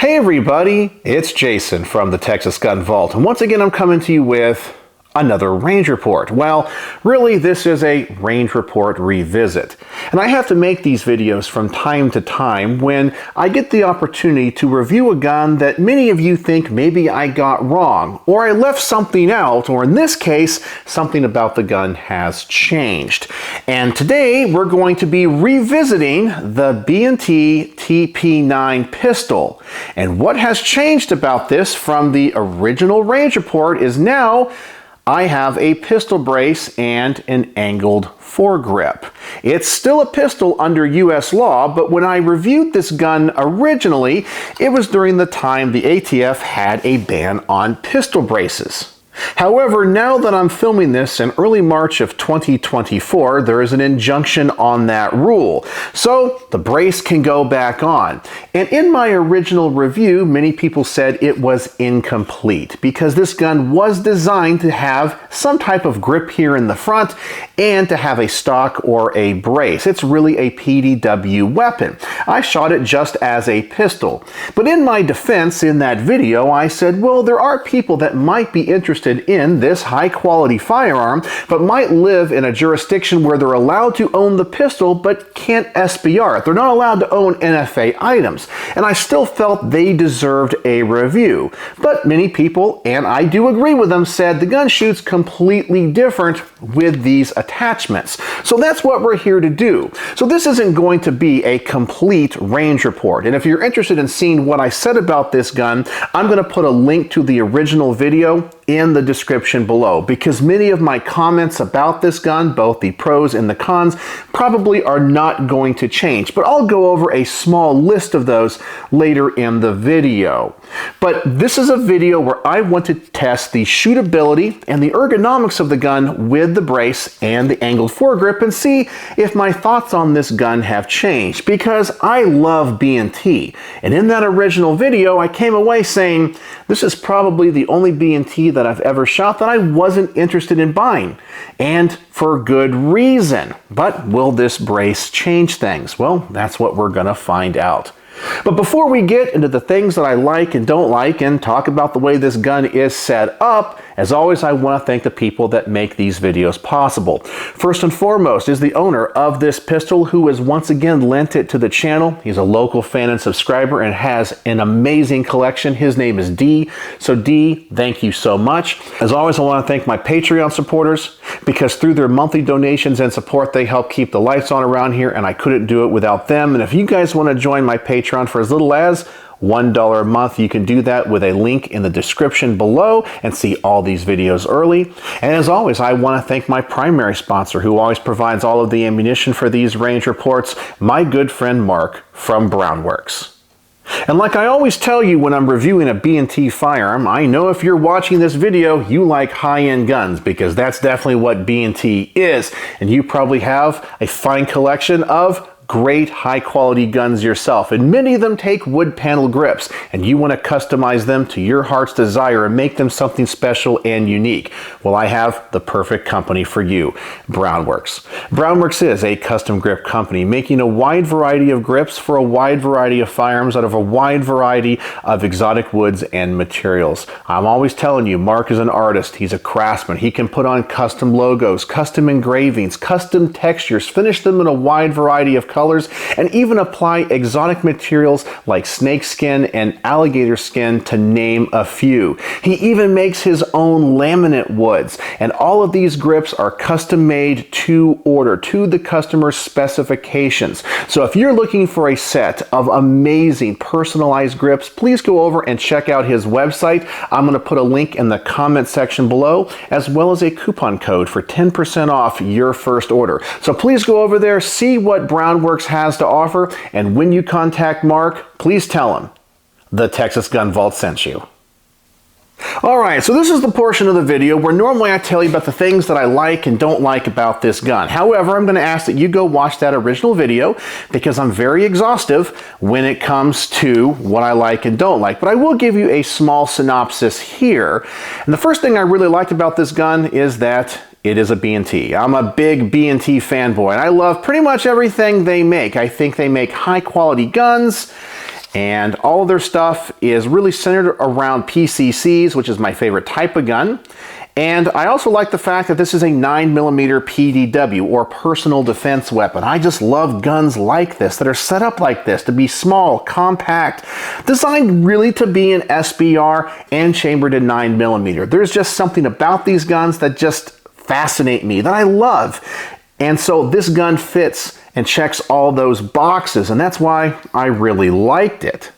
Hey everybody, it's Jason from the Texas Gun Vault, and once again I'm coming to you with another range report. Well, really this is a range report revisit. And I have to make these videos from time to time when I get the opportunity to review a gun that many of you think maybe I got wrong, or I left something out, or in this case, something about the gun has changed. And today we're going to be revisiting the B&T TP9 pistol. And what has changed about this from the original range report is now I have a pistol brace and an angled foregrip. It's still a pistol under US law, but when I reviewed this gun originally, it was during the time the ATF had a ban on pistol braces. However, now that I'm filming this in early March of 2024, there is an injunction on that rule. So the brace can go back on. And in my original review, many people said it was incomplete because this gun was designed to have some type of grip here in the front and to have a stock or a brace. It's really a PDW weapon. I shot it just as a pistol. But in my defense in that video, I said, well, there are people that might be interested in this high-quality firearm, but might live in a jurisdiction where they're allowed to own the pistol but can't SBR it. They're not allowed to own NFA items, and I still felt they deserved a review. But many people, and I do agree with them, said the gun shoots completely different with these attachments. So that's what we're here to do. So this isn't going to be a complete range report, and if you're interested in seeing what I said about this gun, I'm going to put a link to the original video in the description below, because many of my comments about this gun, both the pros and the cons, probably are not going to change, but I'll go over a small list of those later in the video. But this is a video where I want to test the shootability and the ergonomics of the gun with the brace and the angled foregrip and see if my thoughts on this gun have changed, because I love B&T, and in that original video I came away saying this is probably the only B&T that I've ever shot that I wasn't interested in buying, and for good reason. But will this brace change things? Well, that's what we're gonna find out. But before we get into the things that I like and don't like and talk about the way this gun is set up, as always, I want to thank the people that make these videos possible. First and foremost is the owner of this pistol, who has once again lent it to the channel. He's a local fan and subscriber and has an amazing collection. His name is D. So D, thank you so much. As always, I want to thank my Patreon supporters, because through their monthly donations and support, they help keep the lights on around here, and I couldn't do it without them. And if you guys want to join my Patreon for as little as $1 a month, you can do that with a link in the description below and see all these videos early. And as always, I want to thank my primary sponsor, who always provides all of the ammunition for these range reports, my good friend Mark from Brownworks. And like I always tell you when I'm reviewing a B&T firearm, I know if you're watching this video, you like high-end guns, because that's definitely what B&T is. And you probably have a fine collection of great high-quality guns yourself, and many of them take wood panel grips, and you want to customize them to your heart's desire and make them something special and unique. Well, I have the perfect company for you, Brownworks. Brownworks is a custom grip company making a wide variety of grips for a wide variety of firearms out of a wide variety of exotic woods and materials. I'm always telling you, Mark is an artist. He's a craftsman. He can put on custom logos, custom engravings, custom textures, finish them in a wide variety of colors, and even apply exotic materials like snake skin and alligator skin, to name a few. He even makes his own laminate woods, and all of these grips are custom made to order, to the customer's specifications. So if you're looking for a set of amazing personalized grips, please go over and check out his website. I'm going to put a link in the comment section below, as well as a coupon code for 10% off your first order. So please go over there, see what Brownworks has to offer, and when you contact Mark, please tell him the Texas Gun Vault sent you. Alright, so this is the portion of the video where normally I tell you about the things that I like and don't like about this gun. However, I'm going to ask that you go watch that original video, because I'm very exhaustive when it comes to what I like and don't like. But I will give you a small synopsis here. And the first thing I really liked about this gun is that it is a B&T. I'm a big B&T fanboy, and I love pretty much everything they make. I think they make high quality guns, And all of their stuff is really centered around PCCs, which is my favorite type of gun. And I also like the fact that this is a 9mm PDW, or personal defense weapon. I just love guns like this, that are set up like this, to be small, compact, designed really to be an SBR and chambered in 9mm. There's just something about these guns that just fascinate me, that I love. And so this gun fits and checks all those boxes, and that's why I really liked it.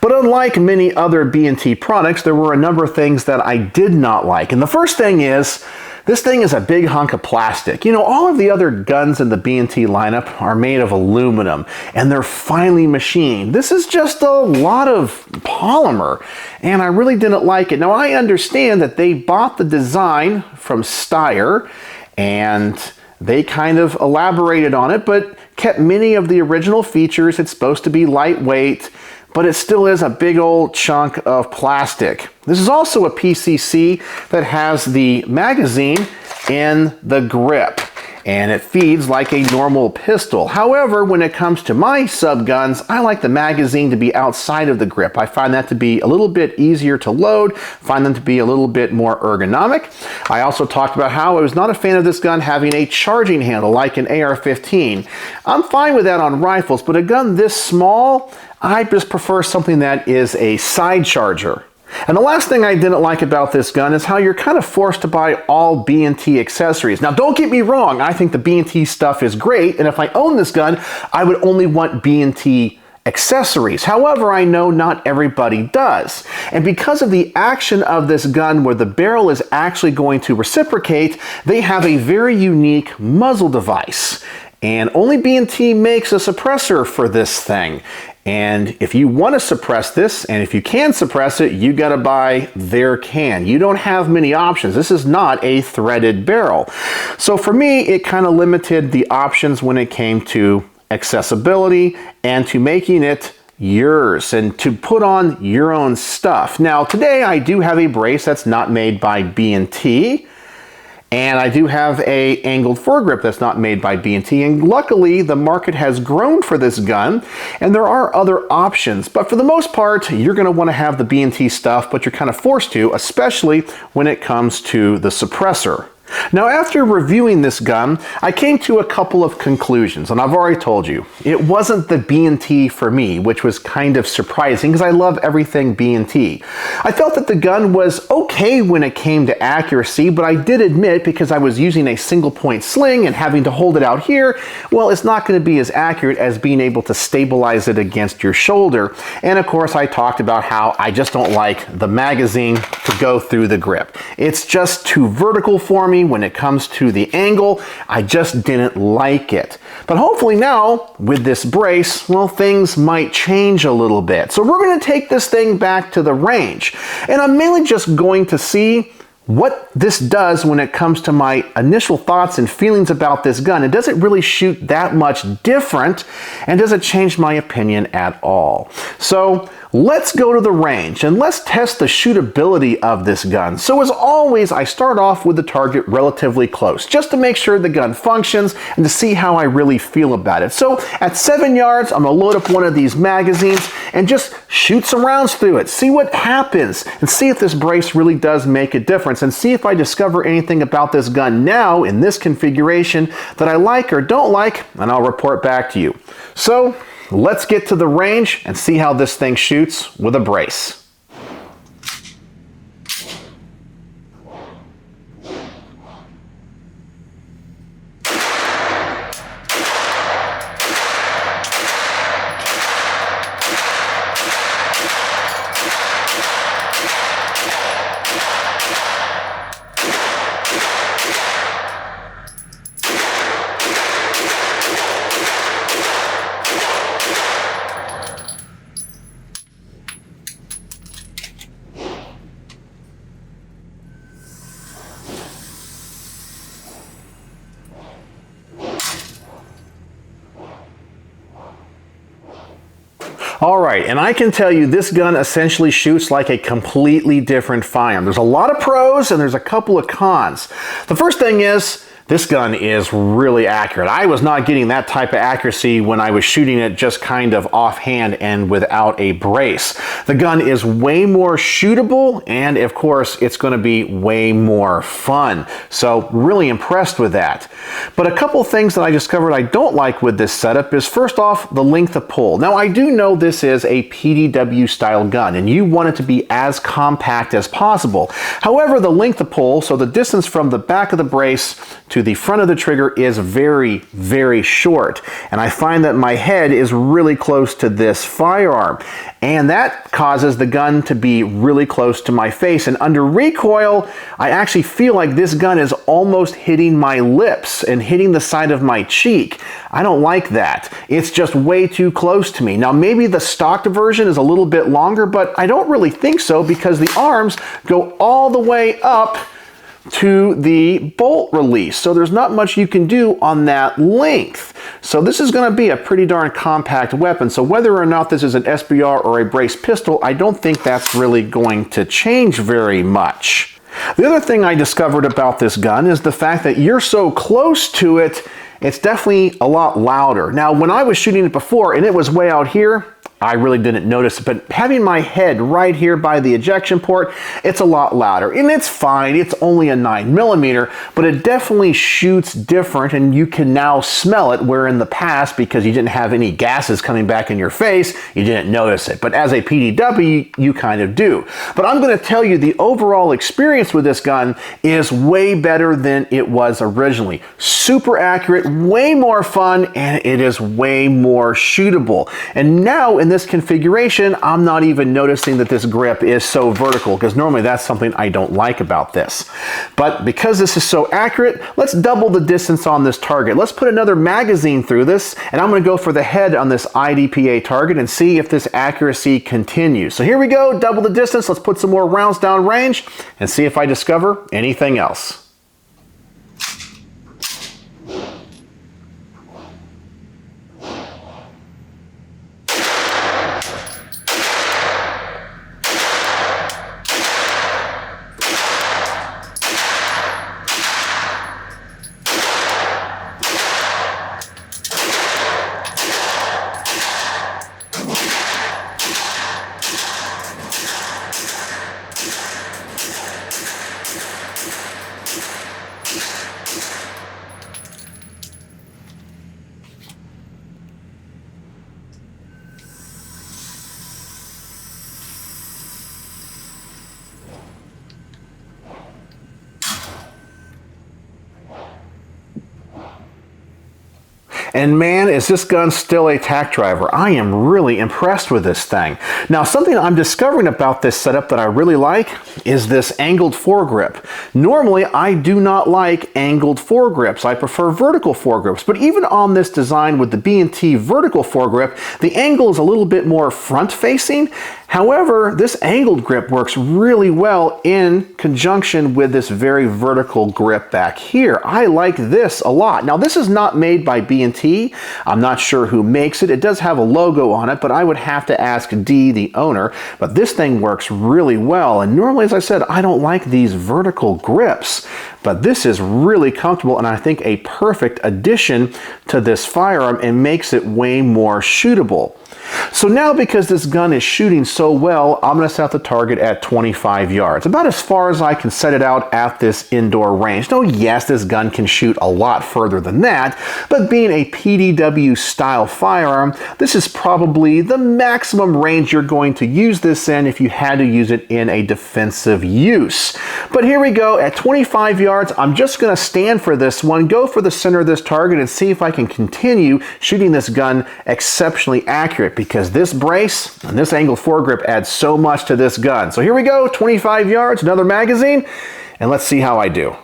But unlike many other B&T products, there were a number of things that I did not like. And the first thing is, this thing is a big hunk of plastic. You know, all of the other guns in the B&T lineup are made of aluminum, and they're finely machined. This is just a lot of polymer, and I really didn't like it. Now, I understand that they bought the design from Steyr, and they kind of elaborated on it, but kept many of the original features. It's supposed to be lightweight, but it still is a big old chunk of plastic. This is also a PCC that has the magazine in the grip, and it feeds like a normal pistol. However, when it comes to my subguns, I like the magazine to be outside of the grip. I find that to be a little bit easier to load, find them to be a little bit more ergonomic. I also talked about how I was not a fan of this gun having a charging handle like an AR-15. I'm fine with that on rifles, but a gun this small, I just prefer something that is a side charger. And the last thing I didn't like about this gun is how you're kind of forced to buy all B&T accessories. Now, don't get me wrong, I think the B&T stuff is great, and if I own this gun, I would only want B&T accessories. However, I know not everybody does. And because of the action of this gun where the barrel is actually going to reciprocate, they have a very unique muzzle device. And only B&T makes a suppressor for this thing. And if you want to suppress this, and if you can suppress it, you got to buy their can. You don't have many options. This is not a threaded barrel. So for me, it kind of limited the options when it came to accessibility and to making it yours and to put on your own stuff. Now, today I do have a brace that's not made by B&T. And I do have a angled foregrip that's not made by B&T, and luckily the market has grown for this gun, and there are other options. But for the most part, you're going to want to have the B&T stuff, but you're kind of forced to, especially when it comes to the suppressor. Now, after reviewing this gun, I came to a couple of conclusions, and I've already told you, it wasn't the B&T for me, which was kind of surprising because I love everything B&T. I felt that the gun was okay when it came to accuracy, but I did admit, because I was using a single point sling and having to hold it out here, well, it's not going to be as accurate as being able to stabilize it against your shoulder. And of course, I talked about how I just don't like the magazine to go through the grip. It's just too vertical for me. When it comes to the angle, I just didn't like it. But hopefully now, with this brace, well, things might change a little bit. So we're going to take this thing back to the range. And I'm mainly just going to see what this does when it comes to my initial thoughts and feelings about this gun. And does it really shoot that much different? And does it change my opinion at all? So let's go to the range and let's test the shootability of this gun. So as always, I start off with the target relatively close, just to make sure the gun functions and to see how I really feel about it. So at 7 yards, I'm gonna load up one of these magazines and just shoot some rounds through it, see what happens, and see if this brace really does make a difference, and see if I discover anything about this gun now in this configuration that I like or don't like, and I'll report back to you. So let's get to the range and see how this thing shoots with a brace. Alright, and I can tell you this gun essentially shoots like a completely different firearm. There's a lot of pros and there's a couple of cons. The first thing is, This gun is really accurate. I was not getting that type of accuracy when I was shooting it just kind of offhand and without a brace. The gun is way more shootable, and of course it's going to be way more fun. So really impressed with that. But a couple things that I discovered I don't like with this setup is, first off, the length of pull. Now I do know this is a PDW style gun and you want it to be as compact as possible. However, the length of pull, so the distance from the back of the brace to the front of the trigger, is very, very short. And I find that my head is really close to this firearm. And that causes the gun to be really close to my face. And under recoil, I actually feel like this gun is almost hitting my lips and hitting the side of my cheek. I don't like that. It's just way too close to me. Now, maybe the stocked version is a little bit longer, but I don't really think so because the arms go all the way up to the bolt release. So there's not much you can do on that length. So this is going to be a pretty darn compact weapon. So whether or not this is an SBR or a brace pistol, I don't think that's really going to change very much. The other thing I discovered about this gun is the fact that you're so close to it, it's definitely a lot louder. Now, when I was shooting it before and it was way out here, I really didn't notice it, but having my head right here by the ejection port, it's a lot louder. And it's fine, it's only a 9mm, but it definitely shoots different and you can now smell it, where in the past, because you didn't have any gases coming back in your face, you didn't notice it. But as a PDW, you kind of do. But I'm going to tell you the overall experience with this gun is way better than it was originally. Super accurate, way more fun, and it is way more shootable. And now in this configuration, I'm not even noticing that this grip is so vertical, because normally that's something I don't like about this. But because this is so accurate, let's double the distance on this target. Let's put another magazine through this, and I'm going to go for the head on this IDPA target and see if this accuracy continues. So here we go, double the distance. Let's put some more rounds down range and see if I discover anything else. And man, is this gun still a tack driver. I am really impressed with this thing. Now, something I'm discovering about this setup that I really like is this angled foregrip. Normally, I do not like angled foregrips. I prefer vertical foregrips. But even on this design with the B&T vertical foregrip, the angle is a little bit more front-facing. However, this angled grip works really well in conjunction with this very vertical grip back here. I like this a lot. Now, this is not made by B&T. I'm not sure who makes it. It does have a logo on it, but I would have to ask Dee, the owner. But this thing works really well. And normally, as I said, I don't like these vertical grips. But this is really comfortable and I think a perfect addition to this firearm and makes it way more shootable. So now, because this gun is shooting so well, I'm going to set the target at 25 yards, about as far as I can set it out at this indoor range. Now, yes, this gun can shoot a lot further than that, but being a PDW style firearm, this is probably the maximum range you're going to use this in if you had to use it in a defensive use. But here we go, at 25 yards, I'm just going to stand for this one, go for the center of this target and see if I can continue shooting this gun exceptionally accurate, because this brace and this angled foregrip adds so much to this gun. So here we go, 25 yards, another magazine, and let's see how I do.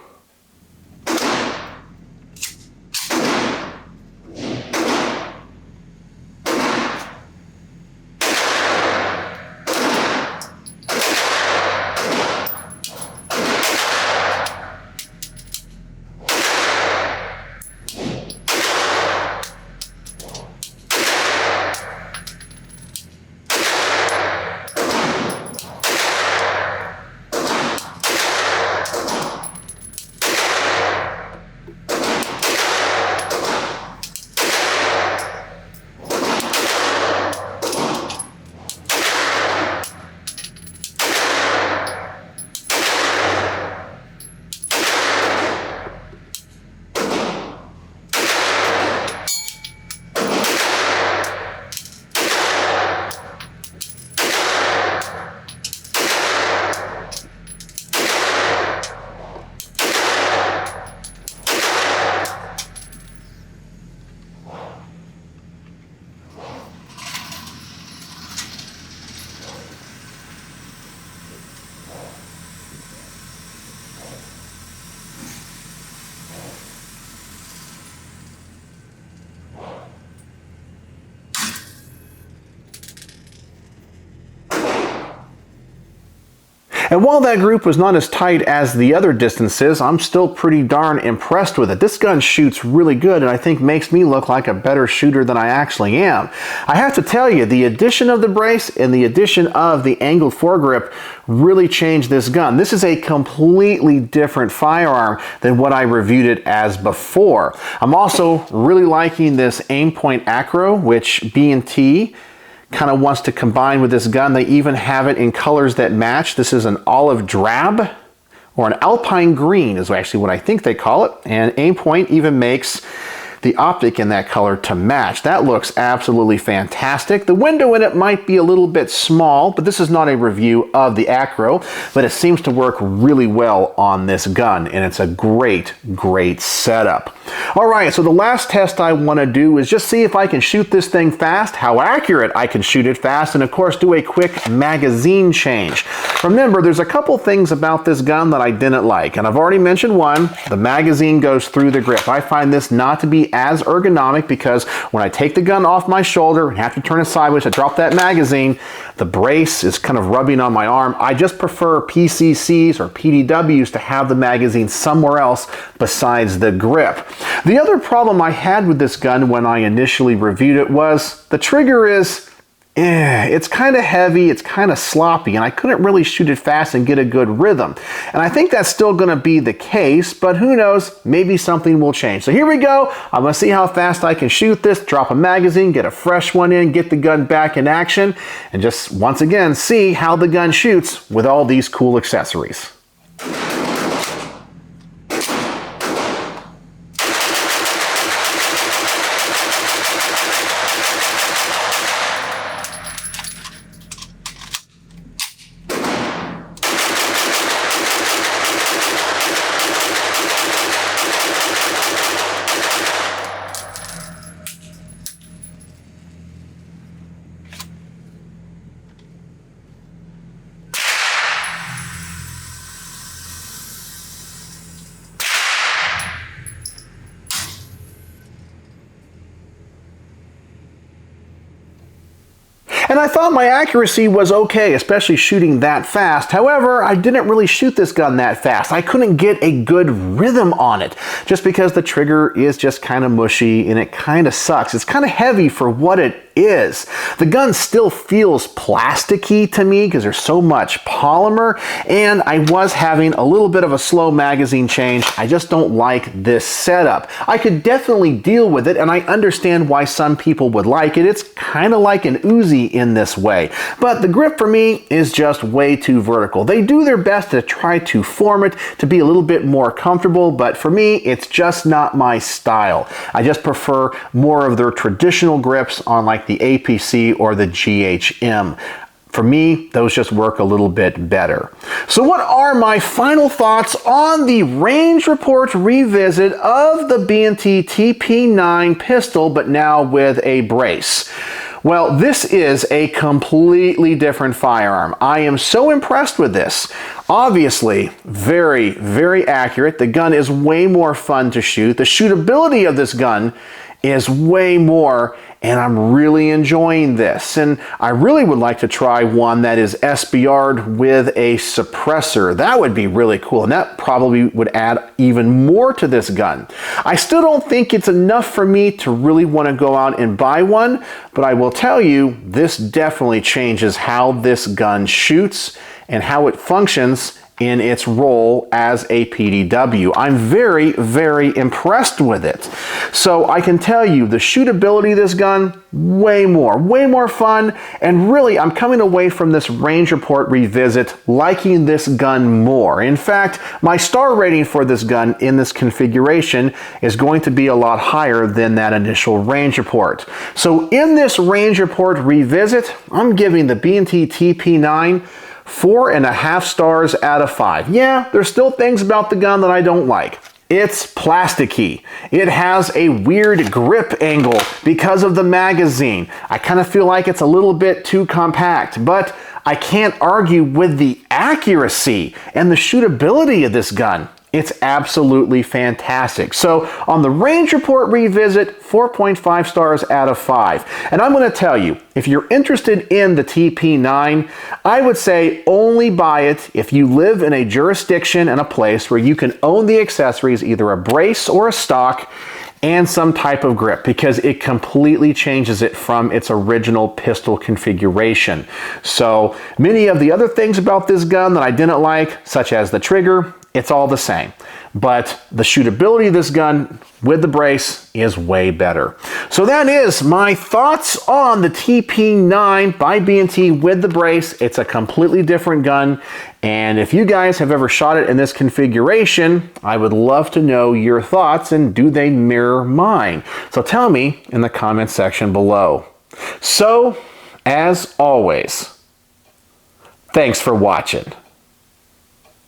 And while that group was not as tight as the other distances, I'm still pretty darn impressed with it. This gun shoots really good and I think makes me look like a better shooter than I actually am. I have to tell you, the addition of the brace and the addition of the angled foregrip really changed this gun. This is a completely different firearm than what I reviewed it as before. I'm also really liking this aim point acro, which B&T kind of wants to combine with this gun. They even have it in colors that match. This is an olive drab, or an alpine green is actually what I think they call it. And Aimpoint even makes the optic in that color to match. That looks absolutely fantastic. The window in it might be a little bit small, but this is not a review of the acro, but it seems to work really well on this gun, and it's a great, great setup. All right, so the last test I want to do is just see if I can shoot this thing fast, how accurate I can shoot it fast, and of course do a quick magazine change. Remember, there's a couple things about this gun that I didn't like, and I've already mentioned one. The magazine goes through the grip. I find this not to be as ergonomic because when I take the gun off my shoulder and have to turn it sideways to drop that magazine, the brace is kind of rubbing on my arm. I just prefer PCCs or PDWs to have the magazine somewhere else besides the grip. The other problem I had with this gun when I initially reviewed it was the trigger is it's kind of heavy, it's kind of sloppy, and I couldn't really shoot it fast and get a good rhythm. And I think that's still going to be the case, but who knows, maybe something will change. So here we go. I'm going to see how fast I can shoot this, drop a magazine, get a fresh one in, get the gun back in action, and just once again see how the gun shoots with all these cool accessories. And I thought my accuracy was okay, especially shooting that fast. However, I didn't really shoot this gun that fast. I couldn't get a good rhythm on it just because the trigger is just kind of mushy and it kind of sucks. It's kind of heavy for what it is. The gun still feels plasticky to me because there's so much polymer, and I was having a little bit of a slow magazine change. I just don't like this setup. I could definitely deal with it, and I understand why some people would like it. It's kind of like an Uzi in this way, but the grip for me is just way too vertical. They do their best to try to form it to be a little bit more comfortable, but for me, it's just not my style. I just prefer more of their traditional grips on like the APC or the GHM. For me, those just work a little bit better. So what are my final thoughts on the range report revisit of the B&T TP9 pistol, but now with a brace? Well, this is a completely different firearm. I am so impressed with this. Obviously, very, very accurate. The gun is way more fun to shoot. The shootability of this gun is way more, and I'm really enjoying this. And I really would like to try one that is SBR'd with a suppressor. That would be really cool, and that probably would add even more to this gun. I still don't think it's enough for me to really want to go out and buy one, but I will tell you, this definitely changes how this gun shoots and how it functions in its role as a PDW. I'm very, very impressed with it. So I can tell you the shootability of this gun, way more fun, and really I'm coming away from this range report revisit liking this gun more. In fact, my star rating for this gun in this configuration is going to be a lot higher than that initial range report. So in this range report revisit, I'm giving the B&T TP9 4.5 stars out of 5. Yeah, there's still things about the gun that I don't like. It's plasticky. It has a weird grip angle because of the magazine. I kind of feel like it's a little bit too compact, but I can't argue with the accuracy and the shootability of this gun. It's absolutely fantastic. So on the range report revisit, 4.5 stars out of 5. And I'm going to tell you, if you're interested in the TP9, I would say only buy it if you live in a jurisdiction and a place where you can own the accessories, either a brace or a stock, and some type of grip, because it completely changes it from its original pistol configuration. So many of the other things about this gun that I didn't like, such as the trigger, it's all the same. But the shootability of this gun with the brace is way better. So that is my thoughts on the TP9 by B&T with the brace. It's a completely different gun. And if you guys have ever shot it in this configuration, I would love to know your thoughts, and do they mirror mine? So tell me in the comment section below. So, as always, thanks for watching.